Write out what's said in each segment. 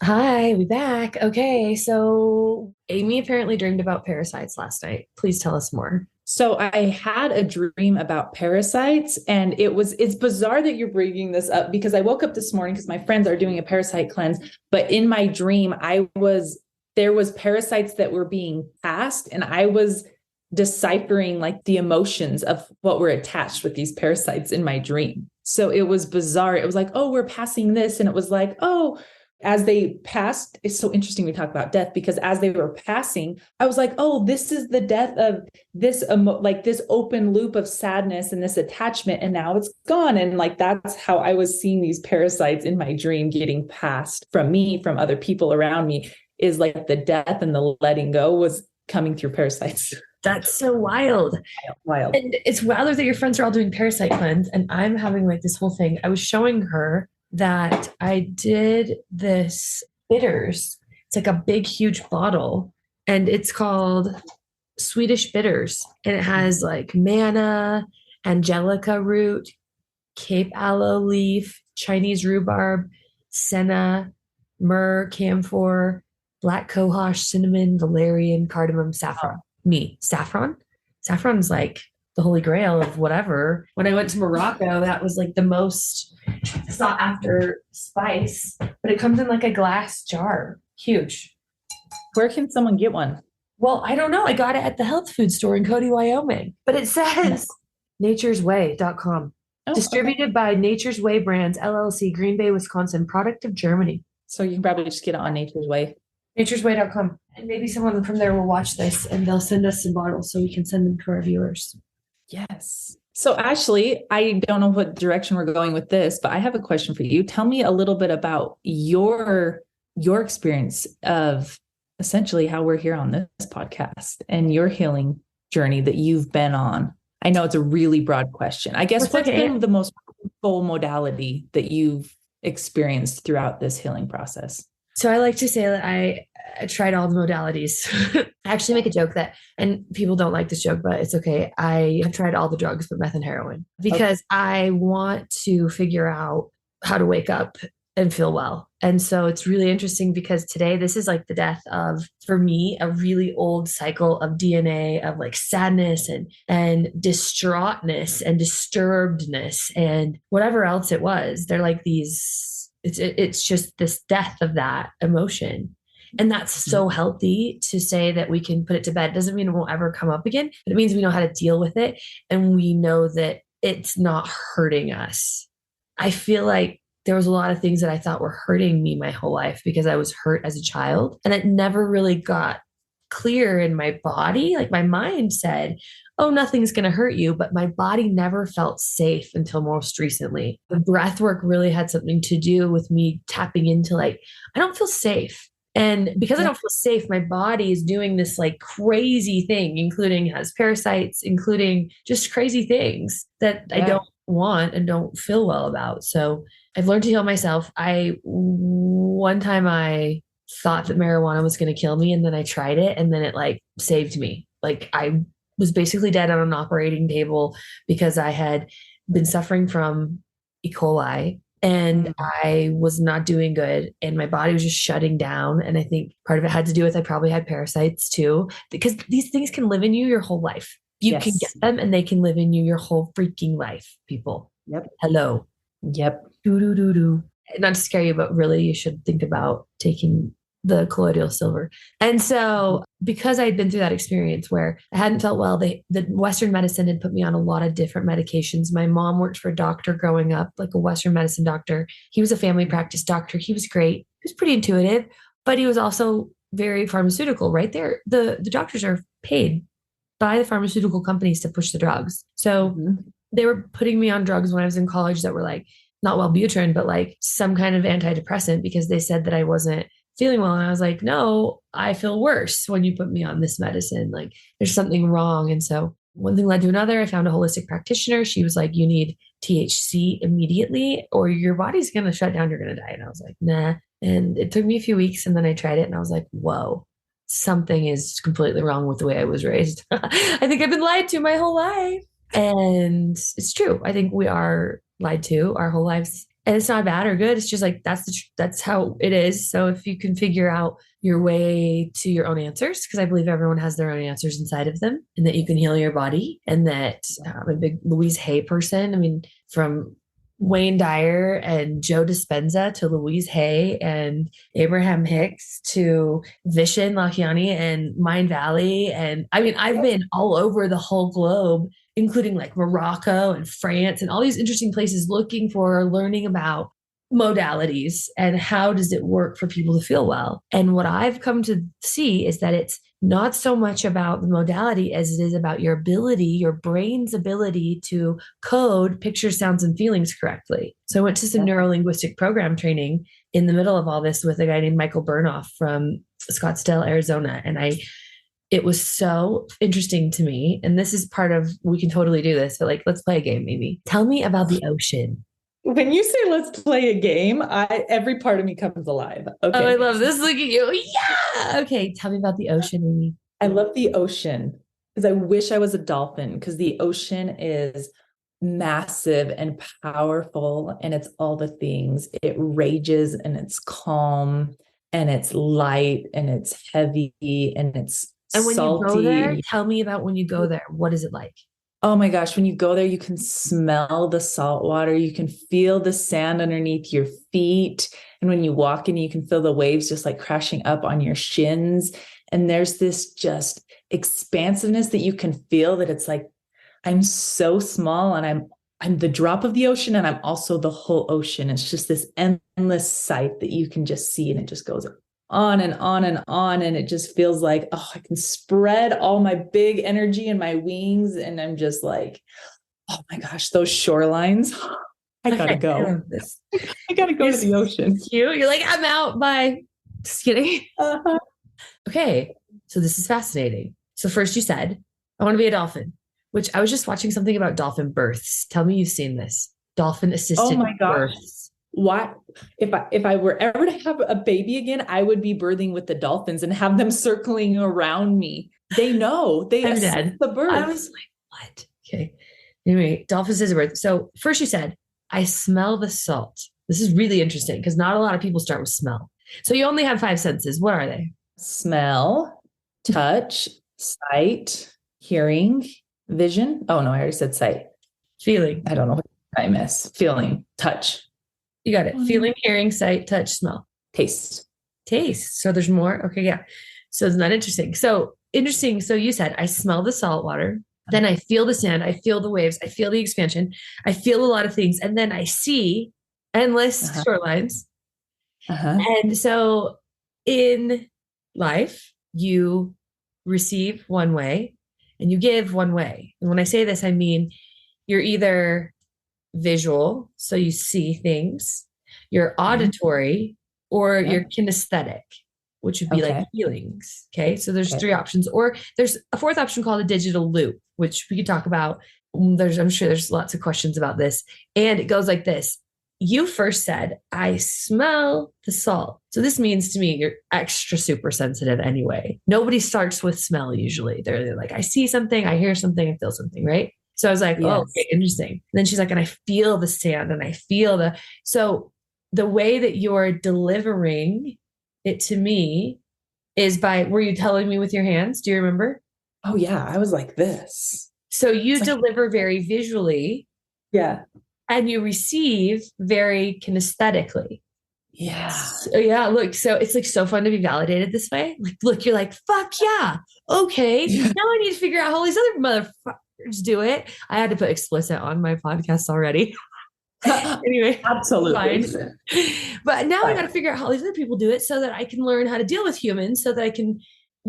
Hi, we back. Okay, so Amy apparently dreamed about parasites last night. Please tell us more. So I had a dream about parasites, and it's bizarre that you're bringing this up because I woke up this morning because my friends are doing a parasite cleanse, but in my dream there was parasites that were being passed, and I was deciphering like the emotions of what were attached with these parasites in my dream. So it was bizarre. It was like, "Oh, we're passing this." And it was like, "Oh, as they passed." It's so interesting we talk about death because as they were passing, I was like, "Oh, this is the death of like this open loop of sadness and this attachment, and now it's gone." And like that's how I was seeing these parasites in my dream getting passed from me, from other people around me, is like the death and the letting go was coming through parasites. That's so wild. Wild. And it's wilder that your friends are all doing parasite cleanse, and I'm having like this whole thing. I was showing her that I did this bitters. It's like a big, huge bottle, and it's called Swedish bitters. And it has like manna, angelica root, Cape aloe leaf, Chinese rhubarb, senna, myrrh, camphor, black cohosh, cinnamon, valerian, cardamom, saffron. Me, saffron. Saffron's like the holy grail of whatever. When I went to Morocco, that was like the most sought after spice, but it comes in like a glass jar, huge. Where can someone get one? Well, I don't know. I got it at the health food store in Cody, Wyoming, but it says naturesway.com. Oh, okay. Distributed by Nature's Way Brands, LLC, Green Bay, Wisconsin, product of Germany. So you can probably just get it on Nature's Way. Naturesway.com. And maybe someone from there will watch this and they'll send us some bottles so we can send them to our viewers. Yes. So Ashley, I don't know what direction we're going with this, but I have a question for you. Tell me a little bit about your experience of essentially how we're here on this podcast and your healing journey that you've been on. I know it's a really broad question. I guess That's what's okay. been the most full modality that you've experienced throughout this healing process? So I like to say that I tried all the modalities. I actually make a joke that, and people don't like this joke, but it's okay. I have tried all the drugs but meth and heroin Okay. because I want to figure out how to wake up and feel well. And so it's really interesting because today this is like the death of, for me, a really old cycle of DNA of like sadness and distraughtness and disturbedness and whatever else it was. They're like these, it's just this death of that emotion. And that's so healthy to say that we can put it to bed. It doesn't mean it won't ever come up again, but it means we know how to deal with it and we know that it's not hurting us. I feel like there was a lot of things that I thought were hurting me my whole life because I was hurt as a child. And it never really got clear in my body. Like my mind said, oh, nothing's going to hurt you. But my body never felt safe until most recently. The breath work really had something to do with me tapping into like, I don't feel safe. And because I Yeah. don't feel safe, my body is doing this like crazy thing, including has parasites, including just crazy things that I Yeah. don't want and don't feel well about. So I've learned to heal myself. One time I thought that marijuana was going to kill me and then I tried it and then it like saved me. Like I was basically dead on an operating table because I had been suffering from E. coli and Mm. I was not doing good and my body was just shutting down. And I think part of it had to do with I probably had parasites too, because these things can live in you your whole life. You can get Yes. them and they can live in you your whole freaking life, people. Yep. Hello. Yep. Do, do, do, do. Not to scare you, but really you should think about taking the colloidal silver. And so, because I had been through that experience where I hadn't felt well, the Western medicine had put me on a lot of different medications. My mom worked for a doctor growing up, like a Western medicine doctor. He was a family practice doctor. He was great. He was pretty intuitive, but he was also very pharmaceutical, right there. The doctors are paid by the pharmaceutical companies to push the drugs. So Mhm. they were putting me on drugs when I was in college that were like not Wellbutrin, but like some kind of antidepressant because they said that I wasn't feeling well. And I was like, no, I feel worse when you put me on this medicine. Like there's something wrong. And so one thing led to another. I found a holistic practitioner. She was like, you need THC immediately or your body's going to shut down. You're going to die. And I was like, nah. And it took me a few weeks and then I tried it and I was like, whoa, something is completely wrong with the way I was raised. I think I've been lied to my whole life. And it's true. I think we are lied to our whole lives. And it's not bad or good. It's just like that's how it is. So if you can figure out your way to your own answers, because I believe everyone has their own answers inside of them, and that you can heal your body, and that I'm a big Louise Hay person. I mean, from Wayne Dyer and Joe Dispenza to Louise Hay and Abraham Hicks to Vishen Lakhiani and Mind Valley. And I mean, I've been all over the whole globe, including like Morocco and France and all these interesting places looking for learning about modalities and how does it work for people to feel well. And what I've come to see is that it's not so much about the modality as it is about your ability, your brain's ability to code pictures, sounds, and feelings correctly. So I went to some neuro-linguistic program training in the middle of all this with a guy named Michael Burnoff from Scottsdale, Arizona. And it was so interesting to me. And this is part of, we can totally do this, but like, let's play a game maybe. Tell me about the ocean. When you say let's play a game, every part of me comes alive. Okay. Oh, I love this. Look at you. Yeah. Okay. Tell me about the ocean, Amy. I love the ocean because I wish I was a dolphin, because the ocean is massive and powerful and it's all the things. It rages and it's calm and it's light and it's heavy and it's And when salty. you go there, tell me about when you go there. What is it like? Oh my gosh, when you go there, you can smell the salt water. You can feel the sand underneath your feet. And when you walk in, you can feel the waves just like crashing up on your shins. And there's this just expansiveness that you can feel, that it's like, I'm so small and I'm the drop of the ocean and I'm also the whole ocean. It's just this endless sight that you can just see, and it just goes on and on and on. And it just feels like, oh, I can spread all my big energy in my wings. And I'm just like, oh my gosh, those shorelines. I gotta go. I gotta go to the ocean. You're like, I'm out. Bye. Just kidding. Uh-huh. Okay. So this is fascinating. So first you said, I want to be a dolphin, which I was just watching something about dolphin births. Tell me you've seen this. Dolphin assisted births. Why, if I were ever to have a baby again, I would be birthing with the dolphins and have them circling around me. They know, they assist the birth. I was like, what? Okay. Anyway, dolphins assisted birth. So first you said, I smell the salt. This is really interesting because not a lot of people start with smell. So you only have 5 senses. What are they? Smell, touch, sight, hearing, vision. Oh no, I already said sight. Feeling. I don't know what I miss. Feeling, touch. You got it. Feeling, hearing, sight, touch, smell. Taste. So there's more. Okay. Yeah. So isn't that interesting? So interesting. So you said, I smell the salt water. Then I feel the sand. I feel the waves. I feel the expansion. I feel a lot of things. And then I see endless shorelines. And so in life, you receive one way and you give one way. And when I say this, I mean, you're either visual, so you see things, you're auditory, or you're kinesthetic, which would be like feelings. Okay. So there's 3 options, or there's a 4th option called a digital loop, which we could talk about. I'm sure there's lots of questions about this. And it goes like this. You first said, I smell the salt. So this means to me, you're extra super sensitive anyway. Nobody starts with smell usually. They're like, I see something, I hear something, I feel something, right? So I was like, oh, okay, interesting. And then she's like, and I feel the sand and I feel so the way that you're delivering it to me is by, were you telling me with your hands? Do you remember? Oh yeah. I was like this. So you deliver very visually. Yeah. And you receive very kinesthetically. Yeah. So, yeah. Look, so it's like so fun to be validated this way. Like, look, you're like, fuck yeah. Okay. Now I need to figure out how these other motherfuckers do it. I had to put explicit on my podcast already. Anyway, absolutely. Fine. But now I got to figure out how these other people do it so that I can learn how to deal with humans, so that I can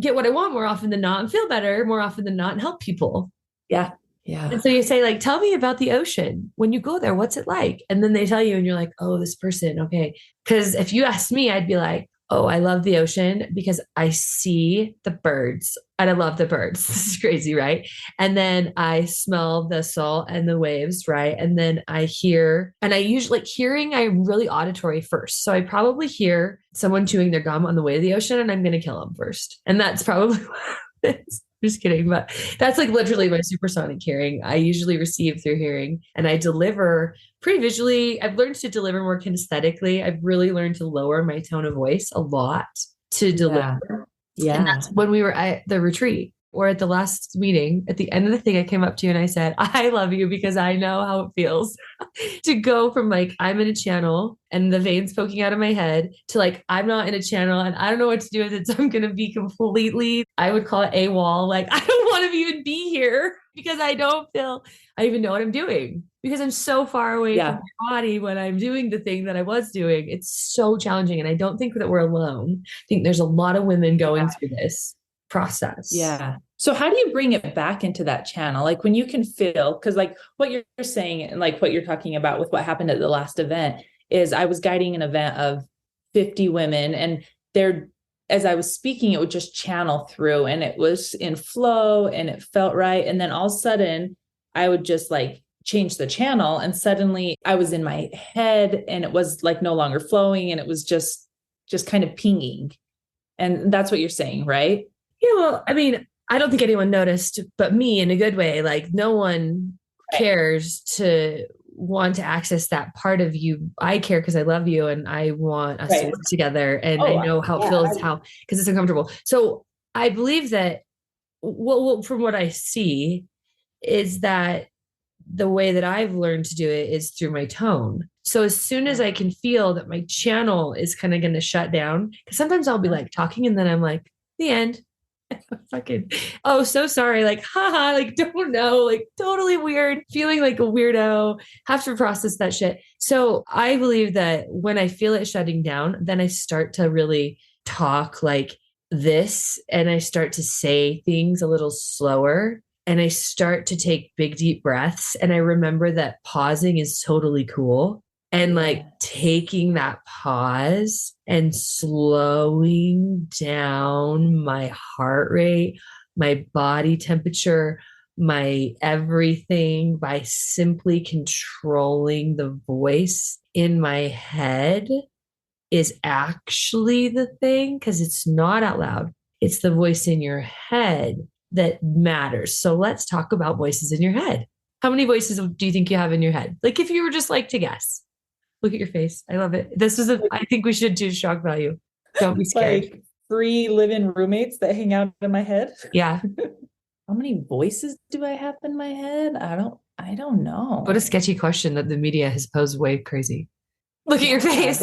get what I want more often than not and feel better more often than not and help people. Yeah. Yeah. And so you say, like, tell me about the ocean. When you go there, what's it like? And then they tell you and you're like, oh, this person. Okay. Because if you asked me, I'd be like, oh, I love the ocean because I see the birds and I love the birds. This is crazy, right? And then I smell the salt and the waves, right? And then I hear, and I usually like hearing, I'm really auditory first. So I probably hear someone chewing their gum on the way to the ocean and I'm going to kill them first. And that's probably what it is. Just kidding. But that's like literally my supersonic hearing. I usually receive through hearing and I deliver pretty visually. I've learned to deliver more kinesthetically. I've really learned to lower my tone of voice a lot to Yeah. deliver. And Yeah. that's when we were at the retreat or at the last meeting. At the end of the thing, I came up to you and I said, I love you because I know how it feels to go from like, I'm in a channel and the veins poking out of my head to like, I'm not in a channel and I don't know what to do with it. So I'm going to be completely, I would call it AWOL. Like, I don't want to even be here because I don't feel I even know what I'm doing because I'm so far away from Yeah. my body when I'm doing the thing that I was doing. It's so challenging. And I don't think that we're alone. I think there's a lot of women going through this process. Yeah. So how do you bring it back into that channel? Like when you can feel, because like what you're saying and like what you're talking about with what happened at the last event is I was guiding an event of 50 women and they're, as I was speaking, it would just channel through and it was in flow and it felt right. And then all of a sudden I would just like change the channel and suddenly I was in my head and it was like no longer flowing and it was just kind of pinging. And that's what you're saying, right? Yeah, well, I mean, I don't think anyone noticed, but me in a good way. Like, no one Right. cares to want to access that part of you. I care because I love you and I want us to Right. work together. And I Oh, know how it yeah. feels, how, because it's uncomfortable. So I believe that, well, from what I see, is that the way that I've learned to do it is through my tone. So as soon as I can feel that my channel is kind of going to shut down, because sometimes I'll be like talking and then I'm like, the end. Fucking, oh, so sorry. Like, haha, like, don't know, like, totally weird, feeling like a weirdo, have to process that shit. So I believe that when I feel it shutting down, then I start to really talk like this and I start to say things a little slower and I start to take big, deep breaths. And I remember that pausing is totally cool. And like taking that pause and slowing down my heart rate, my body temperature, my everything by simply controlling the voice in my head is actually the thing because it's not out loud. It's the voice in your head that matters. So let's talk about voices in your head. How many voices do you think you have in your head? Like if you were just like to guess. Look at your face. I love it. This is I think we should do shock value. Don't be scared. Like 3 live-in roommates that hang out in my head. Yeah. How many voices do I have in my head? I don't know. What a sketchy question that the media has posed way crazy. Look at your face.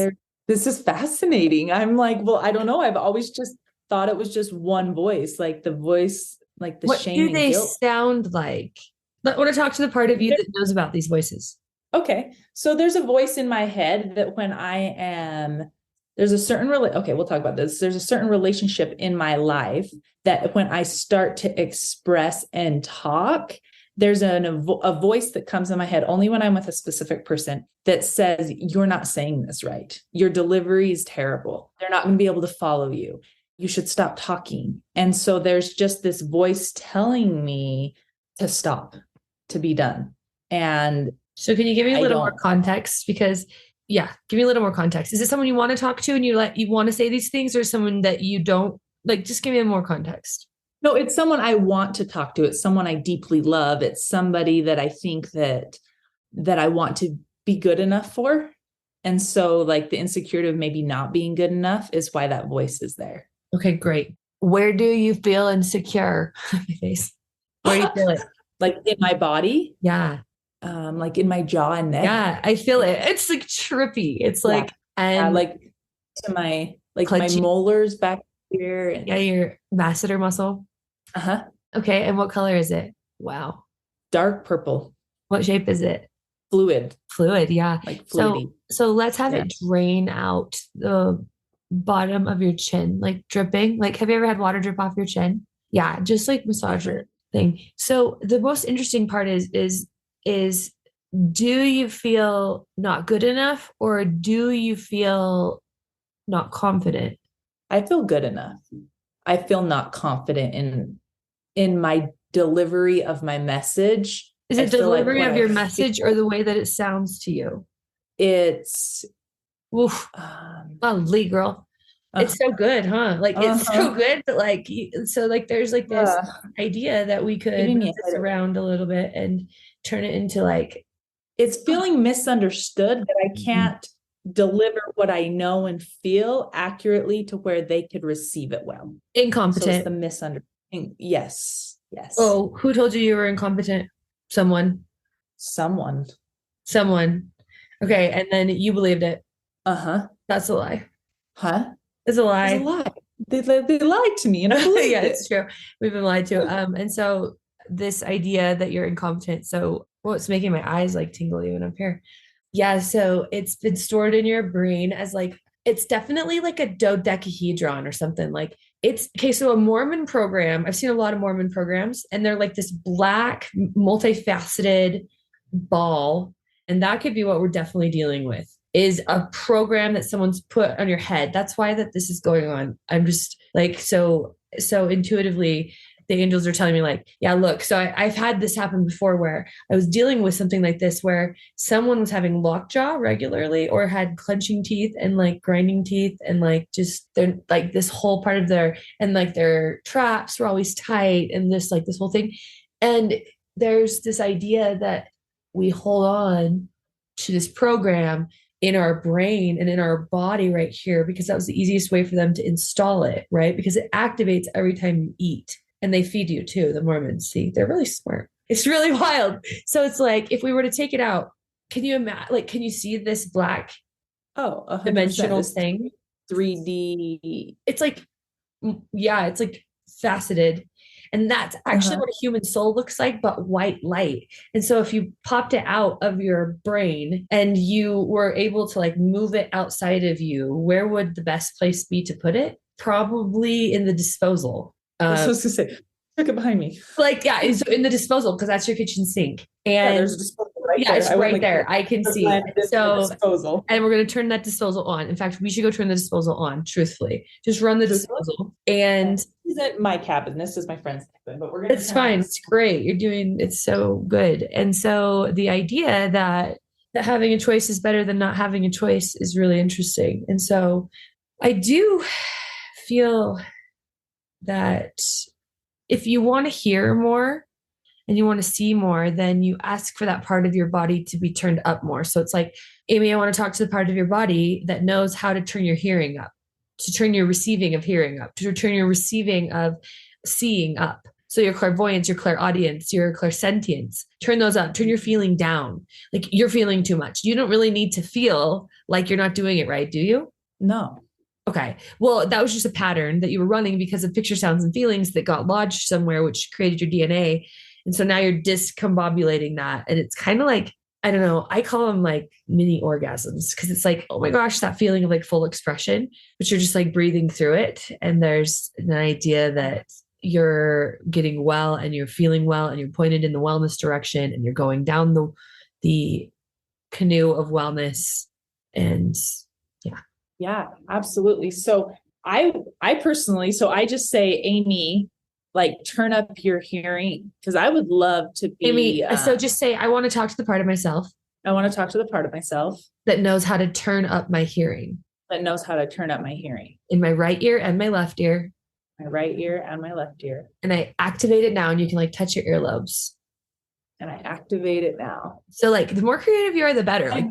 This is fascinating. I'm like, well, I don't know. I've always just thought it was just one voice, like the voice, like the What shame do and they guilt. sound like? I want to talk to the part of you that knows about these voices. Okay. So there's a voice in my head that when I am, there's a certain, okay, we'll talk about this. There's a certain relationship in my life that when I start to express and talk, there's a voice that comes in my head only when I'm with a specific person that says, you're not saying this right. Your delivery is terrible. They're not going to be able to follow you. You should stop talking. And so there's just this voice telling me to stop, to be done. And so can you give me a little more context? Because yeah, give me a little more context. Is it someone you want to talk to and you want to say these things or someone that you don't like? Just give me more context. No, it's someone I want to talk to. It's someone I deeply love. It's somebody that I think that I want to be good enough for. And so like the insecurity of maybe not being good enough is why that voice is there. Okay, great. Where do you feel insecure? My face. Where do you feel it? Like in my body? Yeah. Like in my jaw and neck. Yeah, I feel it. It's like trippy. It's like and like to my clenching. My molars back here. And, yeah, your masseter muscle. Uh-huh. Okay, and what color is it? Wow. Dark purple. What shape is it? Fluid. Fluid, yeah. Like fluidy. So let's have it drain out the bottom of your chin, like dripping. Like, have you ever had water drip off your chin? Yeah, just like massage your thing. So the most interesting part is do you feel not good enough or do you feel not confident? I feel good enough. I feel not confident in my delivery of my message. Is it delivery of your message or the way that it sounds to you? It's oof. Golly, girl. Uh, It's so good, huh? Like it's uh-huh. so good, but like so like there's like this Uh, idea that we could giving move me a this headache. around a little bit and turn it into like It's feeling misunderstood that I Mhm. can't deliver what I know and feel accurately to where they could receive it well. So it's the incompetent. misunderstanding. Yes. Yes. Oh, who told you you were incompetent? Someone. Someone. Someone. Okay, and then you believed it. Uh-huh. That's a lie. Huh? It's a It's a lie. lie. They lied to me and I Yeah, believed it. it's true. We've been lied to. And so this idea that you're incompetent. So what's making my eyes like tingle even up here? Yeah, so it's been stored in your brain as like it's definitely like a dodecahedron or something. Like it's okay. So a Mormon program, I've seen a lot of Mormon programs, and they're like this black, multifaceted ball, and that could be what we're definitely dealing with is a program that someone's put on your head. That's why that this is going on. I'm just like so intuitively the angels are telling me like, yeah, look, so I've had this happen before where I was dealing with something like this where someone was having lockjaw regularly or had clenching teeth and like grinding teeth and like just they're like this whole part of their and like their traps were always tight and this whole thing. And there's this idea that we hold on to this program in our brain and in our body right here because that was the easiest way for them to install it, right? Because it activates every time you eat and they feed you too. The Mormons, see, they're really smart. It's really wild. So it's like if we were to take it out, can you imagine? Like, can you see this black Oh, 100%. dimensional This thing? 3D. It's like yeah, it's like faceted. And that's actually Uh-huh. what a human soul looks like, but white light. And so if you popped it out of your brain and you were able to like move it outside of you, where would the best place be to put it? Probably in the disposal. That's what I was gonna say. Took it behind me. Like, yeah, so in the disposal, because that's your kitchen sink. Yeah, there's And a disposal right yeah, there. it's I went right like there. I can see. landed in the So disposal. and we're going to turn that disposal on. In fact, we should go turn the disposal on, truthfully. Just run the This one disposal and isn't my cabin. This is my friend's cabin, but we're gonna it's fine. It's great. You're doing it's so good. And so the idea that having a choice is better than not having a choice is really interesting. And so I do feel that if you want to hear more and you want to see more, then you ask for that part of your body to be turned up more. So it's like, Amy, I want to talk to the part of your body that knows how to turn your hearing up, to turn your receiving of hearing up, to turn your receiving of seeing up. So your clairvoyance, your clairaudience, your clairsentience, turn those up, turn your feeling down. Like you're feeling too much. You don't really need to feel like you're not doing it right, do you? No. Okay. Well, that was just a pattern that you were running because of picture sounds and feelings that got lodged somewhere, which created your DNA. And so now you're discombobulating that. And it's kind of like, I don't know, I call them like mini orgasms because it's like, oh my gosh, that feeling of like full expression, but you're just like breathing through it. And there's an idea that you're getting well and you're feeling well and you're pointed in the wellness direction and you're going down the canoe of wellness. And yeah. Yeah, absolutely. So I personally, so I just say, Amy, like turn up your hearing because I would love to Amy, be so just say, I want to talk to the part of myself I want to talk to the part of myself that knows how to turn up my hearing that knows how to turn up my hearing, in my right ear and my left ear. my right ear and my left ear. And I activate it now, and you can like touch your earlobes. And I activate it now. So, like, the more creative you are, the better. I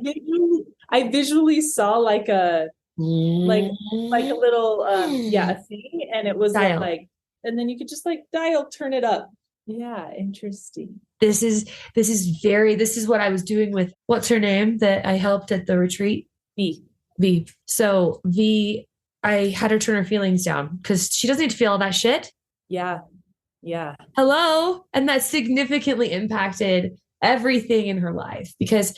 Like, visually saw like a little yeah, a thing, and it was dial. like, and then you could just like dial turn it up. Yeah, interesting. This is what I was doing with what's her name that I helped at the retreat? B. V. So V, I had her turn her feelings down because she doesn't need to feel all that shit. Yeah. Yeah. Hello. And that significantly impacted everything in her life because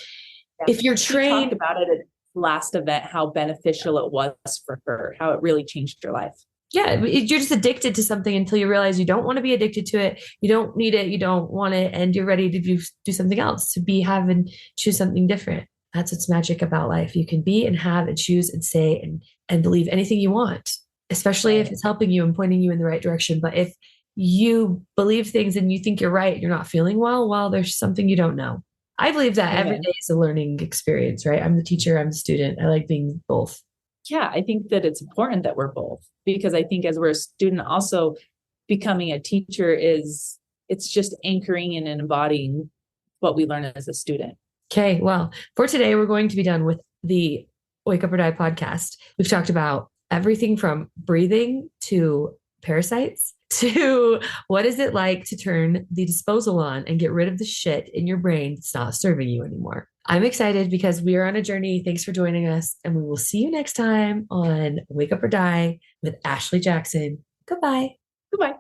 Yeah. if you're She trained talked about it at last event, how beneficial it was for her, how it really changed your life. yeah, you're just addicted to something until you realize you don't want to be addicted to it. You don't need it. You don't want it. And you're ready to do something else, to be, have, and choose something different. That's what's magic about life. You can be and have and choose and say and believe anything you want, especially if it's helping you and pointing you in the right direction. But if you believe things and you think you're right, you're not feeling well, there's something you don't know. I believe that every day is a learning experience, right? I'm the teacher, I'm the student. I like being both. Yeah, I think that it's important that we're both, because I think as we're a student, also becoming a teacher is, it's just anchoring in and embodying what we learn as a student. Okay, well, for today, we're going to be done with the Wake Up or Die podcast. We've talked about everything from breathing to parasites to what is it like to turn the disposal on and get rid of the shit in your brain that's not serving you anymore. I'm excited because we are on a journey. Thanks for joining us, and we will see you next time on Wake Up or Die with Ashley Jackson. Goodbye. Goodbye.